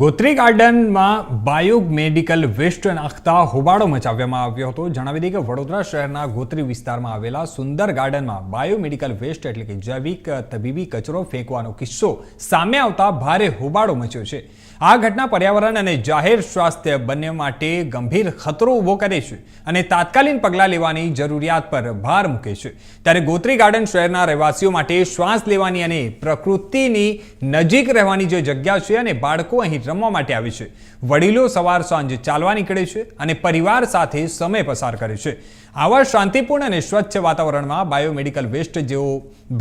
ગોત્રી ગાર્ડનમાં biomedical waste નાખતા હોબાળો મચાવવામાં આવ્યો હતો। જણાવી દઈએ કે વડોદરા શહેરના ગોત્રી વિસ્તારમાં આવેલા સુંદર ગાર્ડનમાં બાયોમેડિકલ વેસ્ટ એટલે કે જૈવિક તબીબી કચરો ફેંકવાનો કિસ્સો સામે આવતા ભારે હોબાળો મચ્યો છે। આ ઘટના પર્યાવરણ અને જાહેર સ્વાસ્થ્ય બંને માટે ગંભીર ખતરો ઊભો કરે છે અને તાત્કાલિક પગલાં લેવાની જરૂરિયાત પર ભાર મૂકે છે। ત્યારે ગોત્રી ગાર્ડન શહેરના રહેવાસીઓ માટે શ્વાસ લેવાની અને પ્રકૃતિની નજીક રહેવાની જે જગ્યા છે અને બાળકો અહીં રમવા માટે આવે છે। વડીલો સવાર સાંજ ચાલવા નીકળે છે અને પરિવાર સાથે સમય પસાર કરે છે। આવા શાંતિપૂર્ણ અને સ્વચ્છ વાતાવરણમાં બાયોમેડિકલ વેસ્ટ જેવો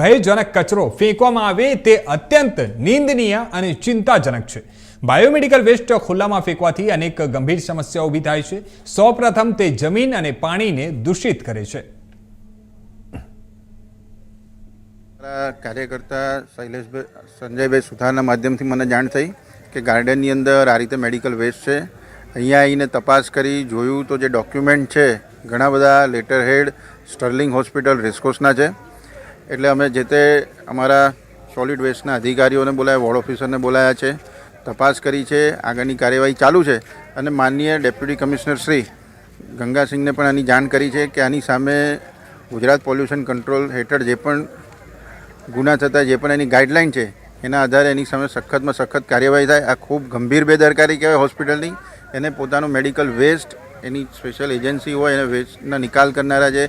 ભયજનક કચરો ફેંકવામાં આવે તે અત્યંત નિંદનીય અને ચિંતાજનક છે। બાયોમેડિકલ વેસ્ટ ખુલ્લામાં ફેંકવાથી અનેક ગંભીર સમસ્યાઓ ઊભી થાય છે। સૌપ્રથમ તે જમીન અને પાણીને દૂષિત કરે છે। કાર્યકર્તા શૈલેષભાઈ સંજયભાઈ સુથારના માધ્યમથી મને જાણ થઈ કે ગાર્ડનની અંદર આ રીતે મેડિકલ વેસ્ટ છે। અહીંયા આવીને તપાસ કરી જોયું તો જે ડોક્યુમેન્ટ છે ઘણા બધા લેટર હેડ સ્ટર્લિંગ હોસ્પિટલ રેસકોર્સના છે। એટલે અમે જે તે અમારા સોલિડ વેસ્ટના અધિકારીઓને બોલાવ્યા, વોર્ડ ઓફિસરને બોલાવ્યા છે, તપાસ કરી છે, આગળની કાર્યવાહી ચાલુ છે અને માનનીય ડેપ્યુટી કમિશનર શ્રી ગંગાસિંહને પણ આની જાણ કરી છે કે આની સામે ગુજરાત પોલ્યુશન કંટ્રોલ હેઠળ જે પણ ગુના થતા જે પણ એની ગાઈડલાઇન છે એના આધારે એની સામે સખતમાં સખત કાર્યવાહી થાય। આ ખૂબ ગંભીર બેદરકારી કહેવાય હોસ્પિટલની। એને પોતાનું મેડિકલ વેસ્ટ એની સ્પેશિયલ એજન્સી હોય એને વેસ્ટના નિકાલ કરનારા જે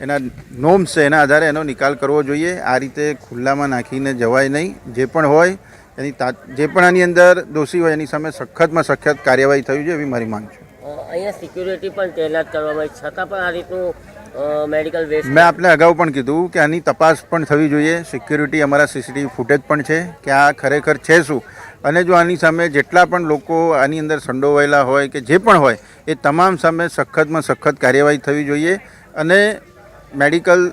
એના નોર્મ્સ છે એના આધારે એનો નિકાલ કરવો જોઈએ। આ રીતે ખુલ્લામાં નાખીને જવાય નહીં। જે પણ હોય એની જે પણ આની અંદર દોષી હોય એની સામે સખતમાં સખત કાર્યવાહી થવી જોઈએ એવી મારી માંગ છે। અહીંયા સિક્યુરિટી પણ તૈનાત કરવામાં આવી છતાં પણ આ રીતનું મેડિકલ વેસ્ટ મેં આપને અગાઉ પણ કીધું કે આની તપાસ પણ થવી જોઈએ। સિક્યુરિટી અમારા સીસીટીવી ફૂટેજ પણ છે કે આ ખરેખર છે શું, અને જો આની સામે જેટલા પણ લોકો આની અંદર સંડોવાયેલા હોય કે જે પણ હોય એ તમામ સામે સખતમાં સખત કાર્યવાહી થવી જોઈએ। અને મેડિકલ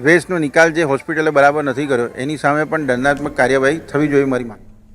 વેસ્ટનો નિકાલ જે હોસ્પિટલે બરાબર નથી કર્યો એની સામે પણ દંડાત્મક કાર્યવાહી થવી જોઈએ મારી માંગ।